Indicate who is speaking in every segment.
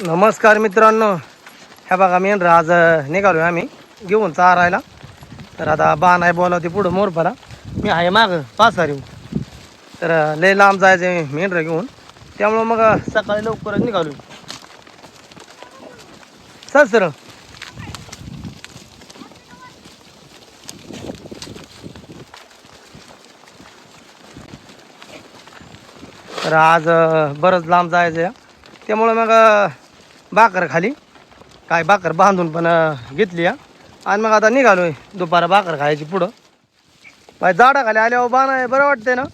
Speaker 1: नमस्कार मित्रांनो, ह्या बघा मेंढर आज निघालोय आम्ही घेऊन चारायला. तर आता बा नाही बोलावते पुढं मोरपाला, मी आहे माग पासारी. तर लय लांब जायचं मेंढर घेऊन, त्यामुळं मग सकाळी लवकरच निघालोय. चल सर. तर आज बरंच लांब जायचं आहे, त्यामुळं मग भाकर खाली काय भाकर बांधून पण घेतली आणि मग आता निघालोय दुपारा भाकर खायची पुढं. बाय झाडा खाली आल्यावर बाण आहे बरं वाटतंय ना.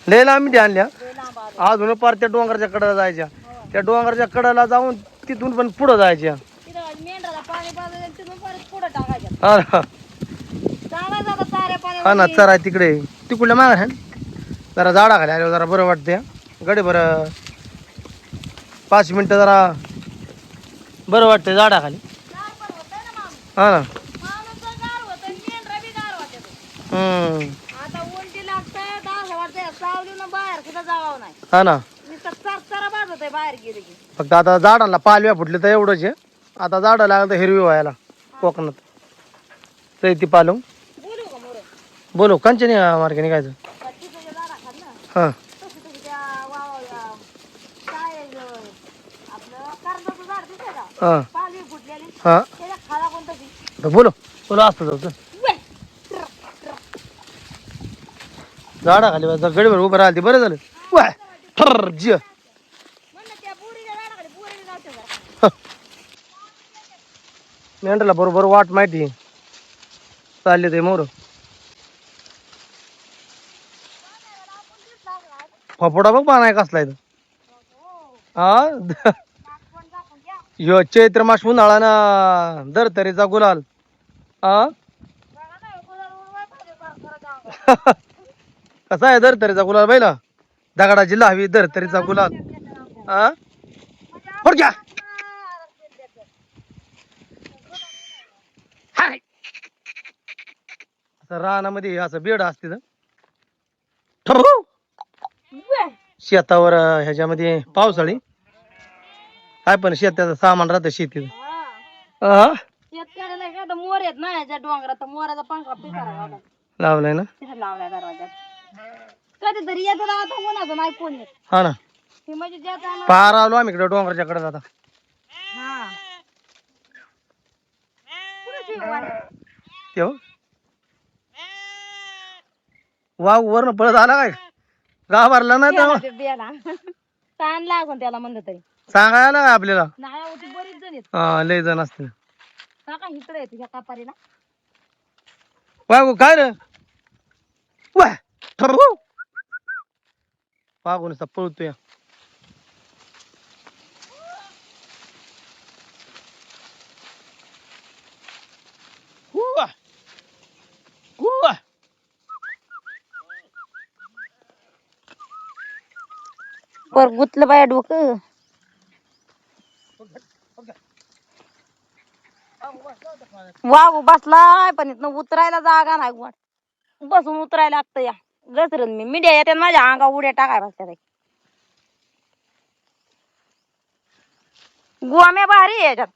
Speaker 1: लय लांब आणल्या अजून पार त्या डोंगराच्या कडेला जायच्या, त्या डोंगराच्या कडेला जाऊन तिथून पण पुढं जायच्या. हा ना चराय तिकडे तिकडल्या माग जरा झाडा खाली आल्यावर जरा बरं वाटतंय. गडे बरं 5 मिनिटं जरा बरं वाटतंय झाडा खाली. हा ना. हा ना. फक्त आता झाडांना पालव्या फुटले तर एवढंच आहे. आता झाडं लागलं तर हिरवी व्हायला कोकणात तर ती पालव बोलो कंचनी मार्गे निघायचं. हा हा हा बोलो बोलो असतं जाऊ झाडा खाली गडीवर उभं राहिली बरं झालं. ठर जी मेंढराला बरोबर वाट माहिती चालले ते मोर. फपोडा बघ पाना कसला इथं. हा ह्यो चैत्र मास उन्हाळा ना दरतरीचा गुलाल. हा कसा आहे दरतरीचा गुलाल बैला दगडाची लावी दरतरीचा गुलाल. हा घ्या रानामध्ये असं बेड असते शेतावर ह्याच्यामध्ये पावसाळी काय पण शेताचं सामान राहतं शेतीत.
Speaker 2: मोर येत ना याच्या डोंगरात मोराचा पंखा पिसारा
Speaker 1: लावलाय ना.
Speaker 2: लावलाय दरवाजात कधीतरी येतात आता कोणाचं नाही कोण येत.
Speaker 1: हा ना
Speaker 2: ते म्हणजे
Speaker 1: पार आलो आम्ही इकडे डोंगराच्या कडे आता. वाघ वरण पळत आला काय गाभारला ना
Speaker 2: ताण लागून त्याला म्हणलं तरी
Speaker 1: सांगायला काय आपल्याला.
Speaker 2: नाही बरीच जण येत.
Speaker 1: हा लय जण असते
Speaker 2: काका इकडे येते ह्या कापारीला.
Speaker 1: वाघू काय रे वाघू नुसता पळतोय.
Speaker 2: पर गुतलं बाया डोकं. वाघ बसलाय पण इथनं उतरायला जागा नाही. बसून उतरायला लागतं या घसरून मी मिड्या येतात माझ्या अंगा उड्या टाकाय बसत्यात. गोम्या भारी आहे याच्यात.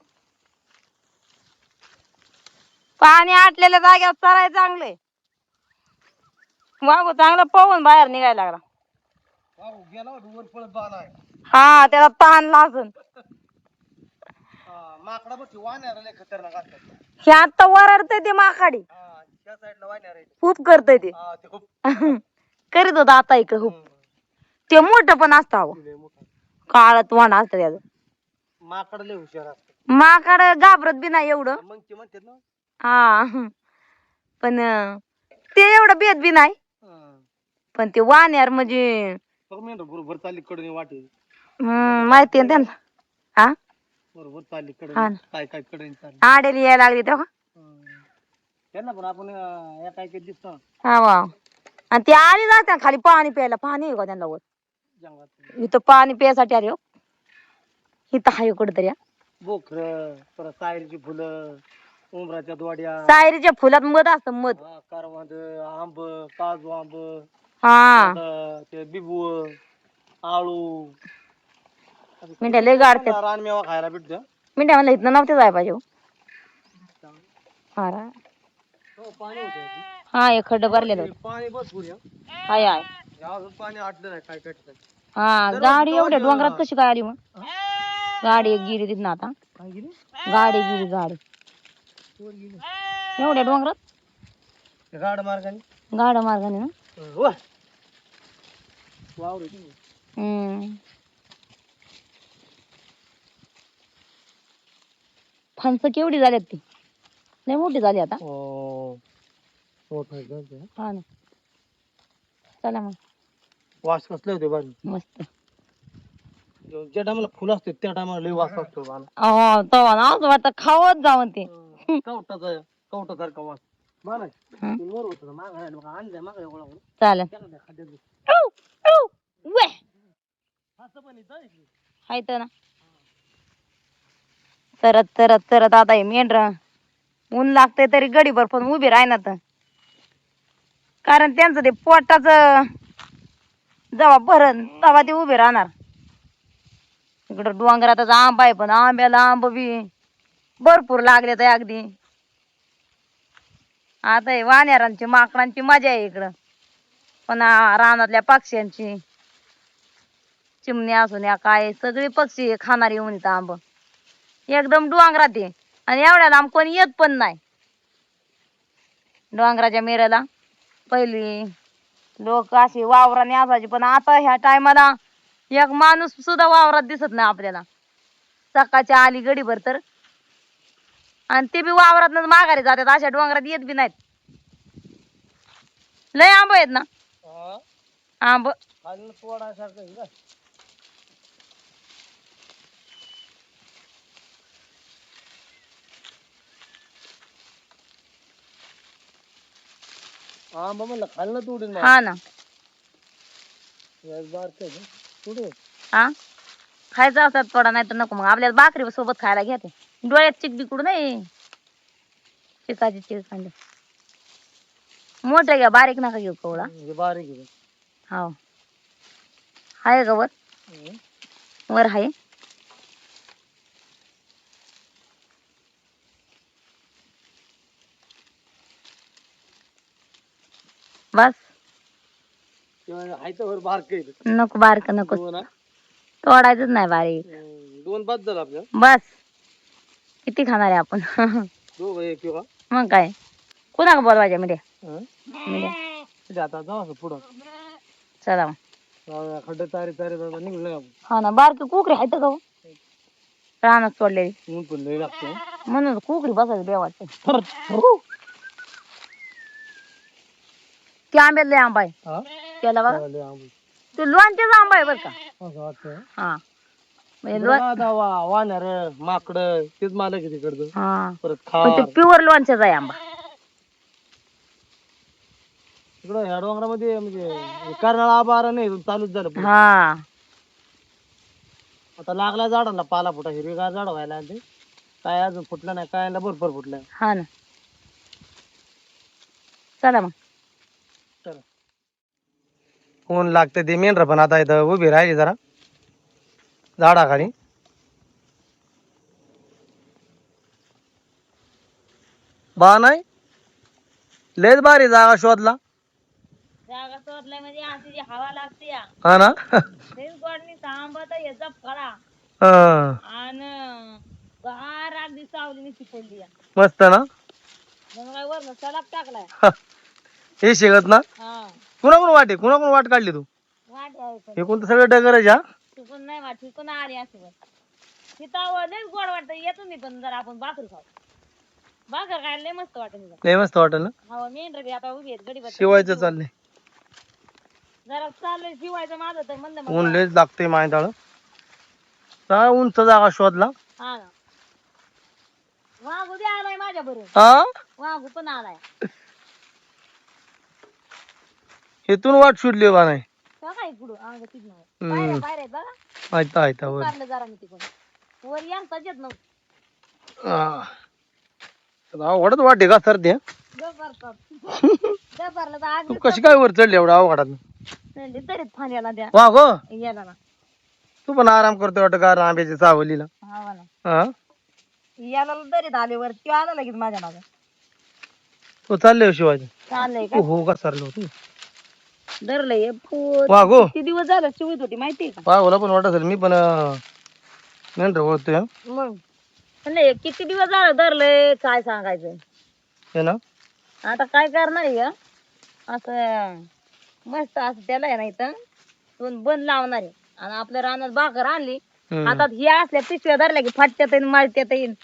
Speaker 2: पाणी आटलेल्या जाग्यावर चराय चांगले. वाघू चांगला पळून बाहेर निघायला लागला. हा त्याला ताण लागून
Speaker 1: माकडा बघ वाण्याला लय खतरनाक असतात.
Speaker 2: हे आता वरडतय ते माकाडी
Speaker 1: त्या साईडला वाण्यार आहे.
Speaker 2: खूप करतय ते करीत होता आता इकडे खूप. ते मोठं पण असतं काळात वाण असतं त्याचं.
Speaker 1: माकड लय हुशार असतं.
Speaker 2: माकड घाबरत बी नाही एवढं.
Speaker 1: मंकी म्हणतात ना.
Speaker 2: हा पण ते एवढं बेत बी नाही. पण ते वाण्यार म्हणजे
Speaker 1: बरोबर चालली कडे वाटे.
Speaker 2: माहिती आहे त्यांना. हा
Speaker 1: बरोबर चालली कडे काय काय कडे चालली
Speaker 2: आडेली यायला लागली तेव्हा
Speaker 1: त्यांना पण आपण एका एक दिसतो.
Speaker 2: हा वा आणि ते आली जात्या खाली पाणी प्यायला. पाणी आहे का त्यांना वर इथं पाणी प्यायसाठी आले हो. इथं आहे कुठेतरी
Speaker 1: बोखर परत सायरची फुलं उमराच्या दोड्या,
Speaker 2: सायरीच्या फुलात मध असतं मध.
Speaker 1: करवंद, आंब, काजू आंब,
Speaker 2: हा
Speaker 1: आता ते बिबू, आळू,
Speaker 2: मिंट्या लय गाडतात.
Speaker 1: रानमेवा खायला भेटतो.
Speaker 2: मिंट्या म्हणलं इथनं नव्हते जाय पाहिजे हो. हा रा.
Speaker 1: पाणी होतं.
Speaker 2: हा एक खड्डं भरलेलं होतं.
Speaker 1: पाणी भरपूर आहे.
Speaker 2: हाय हाय.
Speaker 1: अजून पाणी आटलं नाही काय कटलं.
Speaker 2: हा गाडी एवढ्या डोंगरात कशी काय आली मग? गाडी एक गिरी तिथं आता. गाडी गिरी गाडी एवढ्या डोंगरात
Speaker 1: गाड मार्गाने
Speaker 2: ना.
Speaker 1: वावर
Speaker 2: फणस केवढी झाल्यात ती लय मोठी झाली आता. हा ना. चला मग.
Speaker 1: वास कसले होते बाजू
Speaker 2: मस्त.
Speaker 1: ज्या टायमाला फुल असते त्या टायमाला लय वास असतो मला.
Speaker 2: तवा ना असं वाटतं खावत जावं ते.
Speaker 1: कवटासारखा वास. मला वर होत माग आणल्या माग एवढा
Speaker 2: चालेल. हायत ना. तरत आता हे मेंढर ऊन लागतंय तरी गडीभर पण उभी राहणार. कारण त्यांचं ते पोटाच जेव्हा भरण तेव्हा ते उभे राहणार. इकडं डोंगरातच आंबा आहे पण आंब्याला आंब बी भरपूर लागले तर अगदी. आता हे वाण्यारांची माकडांची मजा आहे इकडं. पण रानातल्या पक्ष्यांची चिमणी असून या काय सगळे पक्षी खाणार येऊन इथं आंब. एकदम डोंगरात आहे आणि एवढ्या लांब कोणी येत पण नाही. डोंगराच्या मेऱ्याला पहिली लोक अशी वावराने असायची पण आता ह्या टायमाला एक माणूस सुद्धा वावरात दिसत नाही आपल्याला. सकाळच्या आली गडीभर तर आणि ते बी वावरातनच माघारी जातात. अशा डोंगरात येत बी नाहीत. लय आंब आहेत ना. आंब
Speaker 1: आंबा म्हणलं खाल्लं तोडून.
Speaker 2: हा ना. हा खायचा असतात थोडा नाही तर नको. मग आपल्याला भाकरी सोबत खायला घेते. डोळ्यात चिक बिकडू नाही. चिकाची चिक खाल्ली. मोठं घ्या बारीक नका घेऊ कवळा.
Speaker 1: बारीक आहे.
Speaker 2: हो हाय का वर वर हाय. बस नको बारक नको. तोडायचंच नाही बारीक.
Speaker 1: दोन बाद झालं आपल्या.
Speaker 2: बस किती खाणार आहे आपण. मग काय कुणा बोलवायच्या मीडिया
Speaker 1: आता जाऊ पुढं.
Speaker 2: चला
Speaker 1: खड्डे तारे तारे निघलं.
Speaker 2: हा ना बारकी कुकरी आहेत का रानात सोडलेली.
Speaker 1: ऊन पण लय लागतं
Speaker 2: म्हणून कुकरी बसायचं बे वाटतं. ते आंब्यात लय आंबा आहे त्याला बघा. ते लोणच्याचा आंबा आहे बर का. हा
Speaker 1: वानर माकड तेच मालक आहे तिकडचं. परत
Speaker 2: ते प्युअर लोणच्याचा आहे आंबा.
Speaker 1: इकडं ह्या डोंगरामध्ये म्हणजे कर्नाळा आबारा नाही चालूच झालं.
Speaker 2: हा
Speaker 1: आता लागला झाडांना पाला फुटा हिरवीगार झाड व्हायला आले. काय अजून फुटलं नाही काय भरपूर फुटलंय.
Speaker 2: हा ना. चला मग.
Speaker 1: चला. ऊन लागते ते मेंढर पण आता इथं उभी राहिली जरा झाडाखाली. बा नाही लयच भारी जागा शोधला.
Speaker 2: जागा शोधलाय म्हणजे अशी जी हवा लागते या.
Speaker 1: हा ना.
Speaker 2: तेच गोडनी थांबत याचा फळा आणि गार अगदी सावली निशी पडली या.
Speaker 1: मस्त ना.
Speaker 2: मग काय वरनं सलाप टाकलाय.
Speaker 1: हे शेगत ना. कुणाकडून वाट काढली तू.
Speaker 2: वाट आहे
Speaker 1: हे कोणतं सगळं डगरच हा.
Speaker 2: चुकून नाही वाट चुकून आली असे तिथं लयच गोड वाटतं. येतो मी पण जरा आपण भाकर खाऊ. भाकर खायला लय मस्त वाटत.
Speaker 1: लय मस्त वाटेल ना.
Speaker 2: हो मेंढर बी आता उभी आहेत गडीवर.
Speaker 1: शिवायचं चाललंय
Speaker 2: जरा चाललंय शिवायचं माझं तर म्हणलं.
Speaker 1: ऊन लयच लागतंय मायदाळ. काय उंच जागा शोधला.
Speaker 2: हा ना. वाघू बी आलाय माझ्या बरोबर.
Speaker 1: हा
Speaker 2: वाघू पण आलाय.
Speaker 1: इथून वाट शोधली बा नाही.
Speaker 2: काय इकडून अंग तिथं पायऱ्या पायऱ्या बघा.
Speaker 1: आयता आयता वर
Speaker 2: काढलं जरा मी तिकडून वर यांताच येत नव्हतं.
Speaker 1: अवघडच वाटे का सर ते तू कशी काय वर चढली एवढ्या अवघडात
Speaker 2: तरी फाण्याला द्या
Speaker 1: वा गो
Speaker 2: याला ना
Speaker 1: तू पण आराम करतो वाटत का आंब्याच्या सावलीला
Speaker 2: हा ना
Speaker 1: हा
Speaker 2: याला दरीत आले वर किंवा आला लगेच माझ्या मागे
Speaker 1: तू चालले शिवाजी
Speaker 2: चाललंय
Speaker 1: तू हो का सरलो तू
Speaker 2: धरलंय
Speaker 1: वा गो
Speaker 2: किती दिवस झालं शिवत होती माहितीये का
Speaker 1: पागोला पण वाटत असेल मी पण मेंढर ओळखतोय
Speaker 2: मग नाही किती दिवस झालं धरलंय काय सांगायचं
Speaker 1: हे ना
Speaker 2: आता काय करणार आहे असं मस्त असं त्याला आहे ना इथं दोन बंद लावणार आहे आणि आपल्या रानात भाकर आणली आता ही असल्या पिशव्या धरल्या की फाटत्यात येईन माळत्यात येईन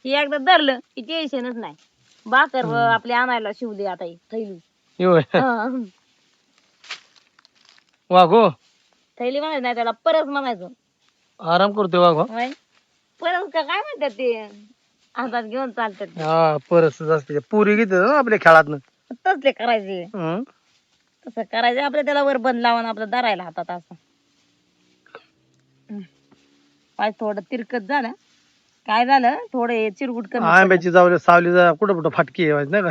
Speaker 2: ही एकदा धरलं की टेन्शनच नाही भाकर आपली आणायला शिवली आता ही थैली हं.
Speaker 1: वाघो
Speaker 2: थैली म्हणायचं नाही त्याला परस म्हणायचं
Speaker 1: आराम करतोय वाघो
Speaker 2: होय? परस का काय म्हणतात ते हातात घेऊन चालतात ते.
Speaker 1: हा परसच असते पुरी घेते ना आपल्या खेळातनं
Speaker 2: तसले करायचे तसं करायचं आपल्या त्याला वर बंद लावून आपलं धरायला हातात असं पाय थोडं तिरकत झालं काय झालं थोडं हे चिरगुट कमी
Speaker 1: आंब्याची जावली सावली कुठं कुठं फाटकी आहे माहिती नाही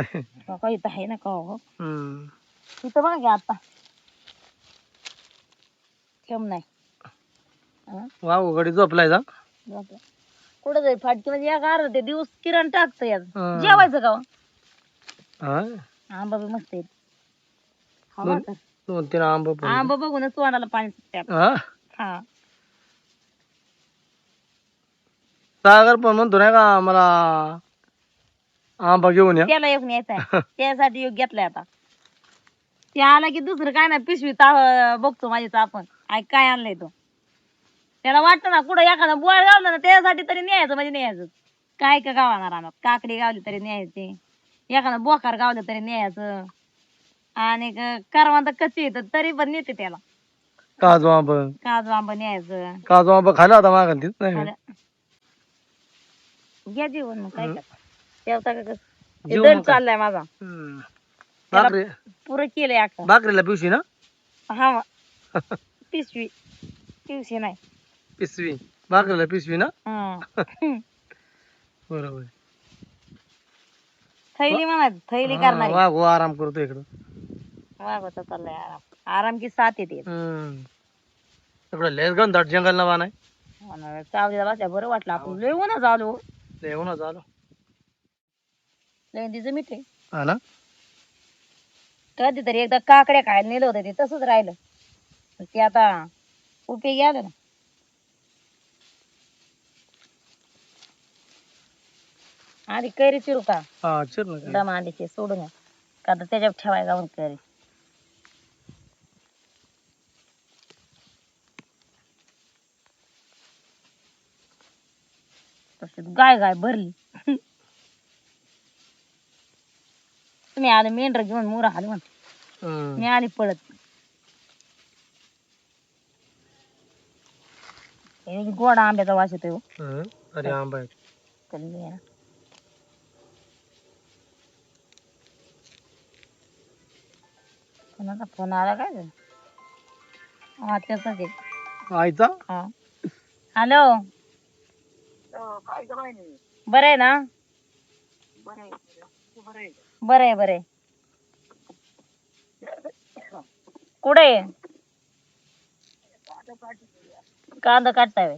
Speaker 1: काय
Speaker 2: का इथं आहे ना का हो इथं मागे आता ठेम नाही
Speaker 1: वाघो गडी झोपलाय जा
Speaker 2: कुठं जाईल फाटकी म्हणजे या गार ते दिवस किरण टाकतं यात जेवायचं का हो? आंबा बी मस्त येत
Speaker 1: दोन तीन आंब
Speaker 2: आंबा बघूनच तोंडाला पाणी सुटतात हा
Speaker 1: सागर पण म्हणतो नाही का मला आंबा घेऊन या
Speaker 2: त्याला एक न्यायचा त्यासाठी एक घेतलाय आता ते आला की दुसरं काय नाही पिशवी बघतो माझी आपण काय आणलंय तो त्याला वाटतं ना कुठं एखादा बोळ गावलं ना त्यासाठी तरी न्यायचं म्हणजे न्यायचं काय का गावणार रानात काकडी गावली तरी न्यायची एखादा बोकार गावलं तरी न्यायचं आणि करवंद कच्ची येतात तरी पण नेते त्याला
Speaker 1: काजू आंब
Speaker 2: न्यायचं
Speaker 1: काजू आंबा खायला होता मागं तीच नाही
Speaker 2: घ्या जेवण मग काय करता जेवता का कसं दल चाललाय माझा
Speaker 1: भाकरी
Speaker 2: पुरं केलंय अख्खा
Speaker 1: भाकरीला पिवशी ना
Speaker 2: हा पिशवी पिवशी नाही
Speaker 1: पिशवी भाकरीला पिशवी ना
Speaker 2: हं.
Speaker 1: बरोबर
Speaker 2: थैली म्हणायचं थैली करणार
Speaker 1: वाघो आराम करतो इकडं
Speaker 2: वागवता चाललाय आराम आराम की साथ येते
Speaker 1: इकडं लेस गण दाट जंगल ना बानाय
Speaker 2: चावलीला बसल्या बरं वाटलं आपण लय उन्हात आलो
Speaker 1: येऊनच आलो
Speaker 2: लेंदीचं मीठ आहे
Speaker 1: हा ना
Speaker 2: कधीतरी एकदा काकड्या खायला नेलं होतं ते तसंच राहिलं ते आता उपयोगी आलं ना आधी कैरी चिरू का
Speaker 1: हा चिर ना
Speaker 2: दम आधीचे सोडून या. का तर त्याच्यावर ठेवाय जाऊन कैरी तशीच गाय गाय भरली तुम्ही आले मेंढर घेऊन मोरा आले म्हण मी आली पळत हे गोड आंब्याचा वास येतोय
Speaker 1: अरे आंबा आहे
Speaker 2: कोणाचा फोन आला काय झालं हा त्याचाच आहे
Speaker 1: आईचा
Speaker 2: हा हॅलो बरं आहे ना बरं आहे बरं आहे कुठे कांदा काढताय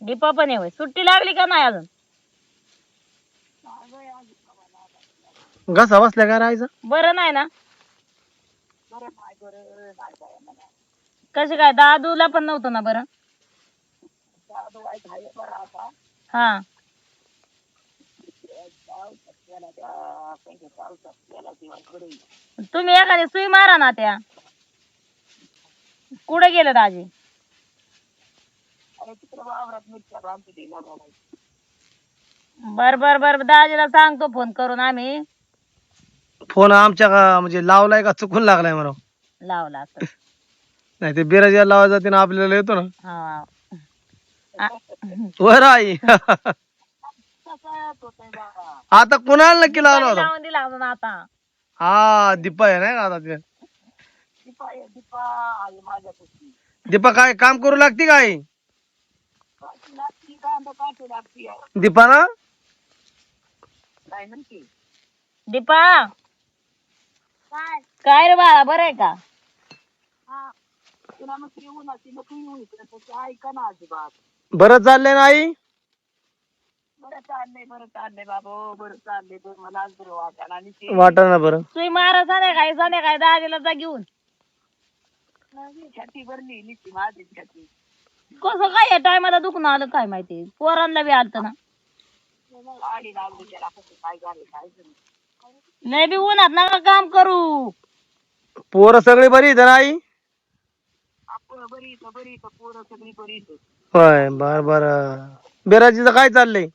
Speaker 2: दीपा पण आहे सुट्टी लागली का नाही अजून
Speaker 1: घसा बसल्या काय राहायचा
Speaker 2: बरं नाही ना कशी काय दादूला पण नव्हतं ना बरं हा तुम्ही एखादी सुई मारा ना त्या कुठे गेलं दाजी बर बर बर दाजीला सांगतो फोन करून आम्ही
Speaker 1: फोन आमच्या म्हणजे लावलाय का चुकून लागलाय मला
Speaker 2: लावला असं
Speaker 1: नाही ते बिराजीला लावायचा जाते ना आपल्याला येतो ना
Speaker 2: हा
Speaker 1: वर आई आता कुणाला नक्की लावला होता
Speaker 2: लावून दिला अजून आता
Speaker 1: हा दीपा आहे नाही का आता ते दीपा काय काम करू लागते काय दीपाना
Speaker 2: दीपा काय रे बाळा बरं आहे का?
Speaker 1: बरं चाललंय ना आई? वाटा ना बरं.
Speaker 2: तुम्ही मारा संध्याकाळी दाजीला जा घेऊन. कसं काय या टायमाला दुखणं आलं काय माहिती, पोरांना बी आलत ना. नाही बी उन्हात नका काम करू.
Speaker 1: पोरं सगळी बरी आहेत ना आई? होय बर बर. बिराजीचं काय चाललंय?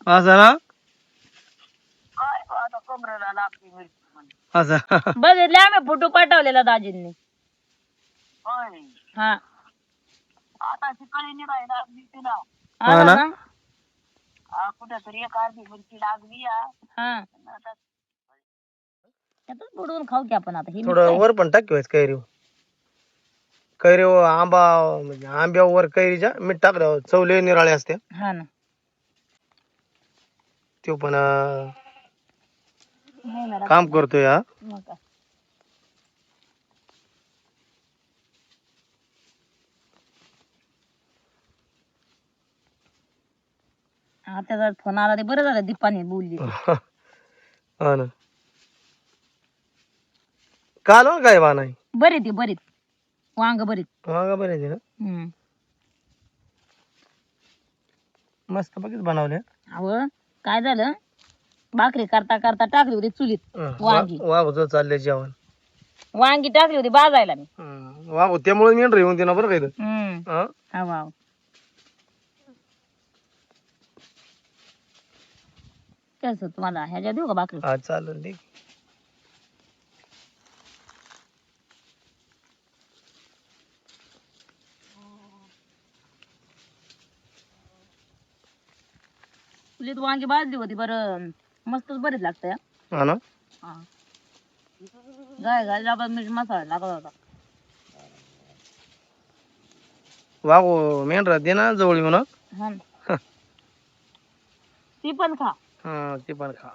Speaker 1: असं ना? असं.
Speaker 2: बघितले आम्ही फोटो पाठवलेला दाजींनी. हा
Speaker 1: हा ना?
Speaker 2: बुडवून खाऊ की आपण आता.
Speaker 1: थोडं वर पण टाक कैरी. कैरी आंबा म्हणजे आंब्यावर कैरीच्या मीठ टाकल्यावर चवले निराळे असते.
Speaker 2: हा ना.
Speaker 1: तो पण काम करतोय हा.
Speaker 2: त्याचा फोन आला ते बरं झालं दीपाने बोलली.
Speaker 1: हा ना. काल काय बा नाही
Speaker 2: बरीत वांग बरीत.
Speaker 1: वांगा बरे ना. मस्त बघित बनवले.
Speaker 2: अहो काय झालं, भाकरी करता करता टाकली होती चुलीत वांगी.
Speaker 1: वाघ चालले जेवण.
Speaker 2: वांगी टाकली होती बाजायला मी.
Speaker 1: वाघ त्यामुळे मेंढर येऊन देणार बरं काय.
Speaker 2: हा वाव. कसं तुम्हाला ह्याच्या देऊ का भाकरी?
Speaker 1: हा चालेल ठीक.
Speaker 2: चुलीत वांगी भाजली होती बरं, मस्तच बरीच लागतंय.
Speaker 1: हा ना.
Speaker 2: गाय जाबा मीठ मसाला लागत होता.
Speaker 1: वाघ मेंढरा दे ना जवळ येऊन.
Speaker 2: ती पण खा.
Speaker 1: हा ती पण खा.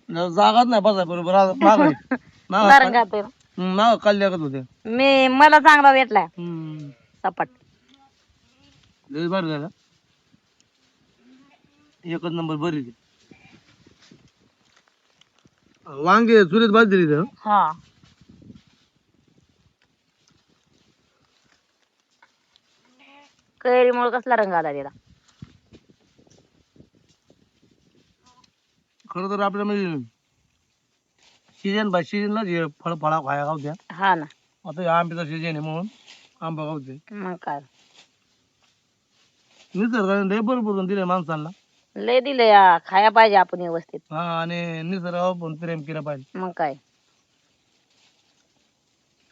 Speaker 1: जागाच नाही बसाय बरोबर माग काल लागत होते.
Speaker 2: मला चांगला भेटलाय सपाट.
Speaker 1: लय बरं झालं. एकच नंबर बरी. वांगे चुलीत भाजली.
Speaker 2: हा कैरीमुळे कसला रंग आला त्याला.
Speaker 1: खरं तर आपल्या म्हणजे सीजन बाय सीजनला जे फळ फळा खाया गावत्या.
Speaker 2: हा ना.
Speaker 1: आता आंब्याचा सीजन आहे म्हणून आंबा गावते.
Speaker 2: मग काय
Speaker 1: निसर्गाने लय बरोबर दिले माणसांना.
Speaker 2: लय दिले खाया पाहिजे आपण व्यवस्थित.
Speaker 1: हा आणि निसर्गावर पण प्रेम केलं पाहिजे.
Speaker 2: मग काय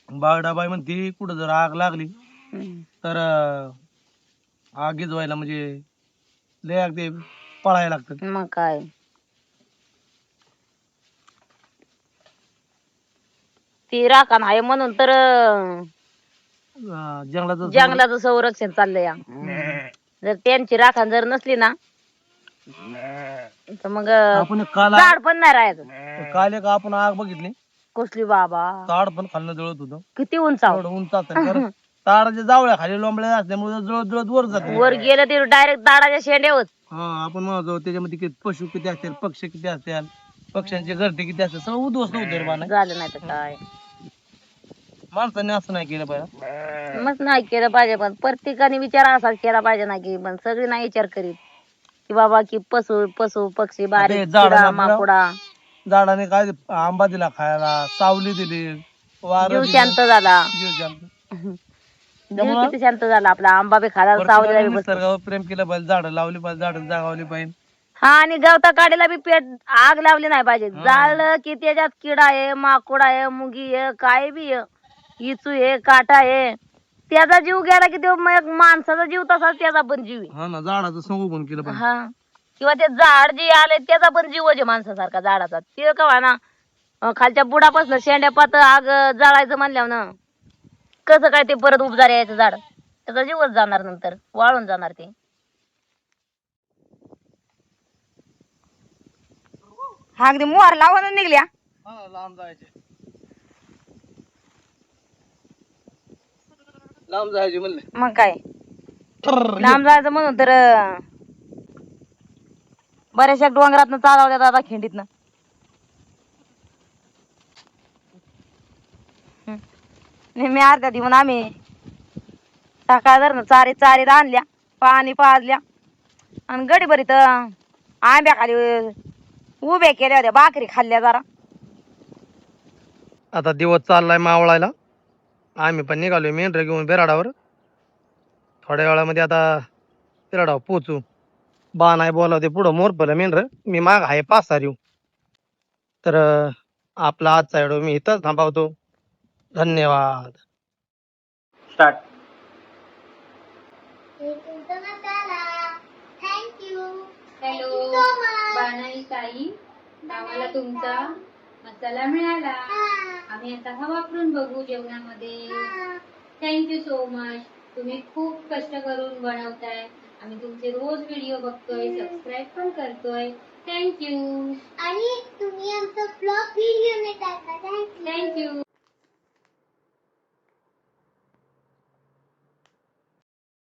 Speaker 1: बागडाबाई म्हणती कुठं जर आग लागली तर आग गिजवायला म्हणजे लय अगदी पळायला लागतं.
Speaker 2: मग काय ती राखण आहे म्हणून तर जंगलाचं संरक्षण चाललंय. जर त्यांची राखण जर नसली ना तर मग झाड पण नाही राहायचं.
Speaker 1: काल एक आपण आग बघितली.
Speaker 2: कसली बाबा,
Speaker 1: ताड पण खाल्लं जळत होतं.
Speaker 2: किती उंचाव.
Speaker 1: ताडाच्या जावळ्या खाली लोंबल्या असल्यामुळे जळत जळत वर जाते.
Speaker 2: वर गेलं ते डायरेक्ट ताडाच्या शेंड्यावर.
Speaker 1: आपण म्हणतो त्याच्यामध्ये पशु किती असतील, पक्षी किती असतील, पक्ष्यांची गर्दी किती असते, सगळं उद्ध्वस्त होतं.
Speaker 2: झालं नाही तर काय.
Speaker 1: माणसाने असं नाही केलं पाहिजे.
Speaker 2: मग नाही केलं पाहिजे, पण प्रत्येकाने विचार असा केला पाहिजे ना की पण सगळी नाही विचार करीत की बाबा की पशु पक्षी बारीक किडा माकुडा.
Speaker 1: झाडाने काय आंबा दिला खायला, सावली दिली,
Speaker 2: जीव शांत झाला. जीव किती शांत झाला आपला. आंबा बी खायला, सावलीला बी
Speaker 1: निसर्गावर प्रेम केलं पाहिजे, झाडं लावली पाहिजे, झाडं जागवली पाहिजे.
Speaker 2: हा आणि गवता काढीला बी पेट आग लावली नाही पाहिजे. जाळलं की त्याच्यात किडा आहे, माकुड आहे, मुंगी आहे, काय बी इचू आहे, काटा आहे, त्याचा जीव गेला की तो माणसाचा जीव तसाच त्याचा पण जीव आहे.
Speaker 1: हा ना, झाडाचं संगोपन केलं पाहिजे.
Speaker 2: हा किंवा ते झाड जे आले त्याचा पण जीवच आहे माणसासारखा झाडाचा. ते कवा ना खालच्या बुडापासून शेंड्या पात आग जाळायचं म्हणल्यावर ना कसं काय ते परत उपजार यायचं झाड, त्याचा जीवच जाणार, नंतर वाळून जाणार ते. हा अगदी मोहर लावून निघल्या.
Speaker 1: लांब जायचे, लांब जायचे म्हणले.
Speaker 2: मग काय लांब जायचं म्हणून तर बऱ्याचशा डोंगरातनं चालवल्या दादा खिंडीतनं. नेहमी अर्ध्या दिवस आम्ही सकाळ धरणं चारीत आणल्या, पाणी पाजल्या आणि गडीभरीत आंब्या खाली उभ्या केल्या होत्या, भाकरी खाल्ल्या जरा.
Speaker 1: आता दिवस चाललाय मावळायला. आम्ही पण निघालोय मेंढर घेऊन बेराडावर. थोड्या वेळामध्ये आता बेराडावर पोचू. बा नाही बोलावते पुढं मोरपलं मेंढर, मी माग आहे 5-6 येऊ. तर आपला आजचा व्हिडिओ मी इथंच थांबवतो. धन्यवाद. स्टार्ट.
Speaker 3: हॅलो बाणाई ताई, आम्हाला तुमचा मसाला मिळाला. आम्ही आता हा वापरून बघू जेवणामध्ये. Thank you so much. तुम्ही खूप कष्ट करून बनवताय. आम्ही तुमचे रोज व्हिडिओ बघतोय, सबस्क्राईब पण करतोय. थँक्यू. आणि तुम्ही आमचा ब्लॉग व्हिडिओ ने टाकला. थँक्यू.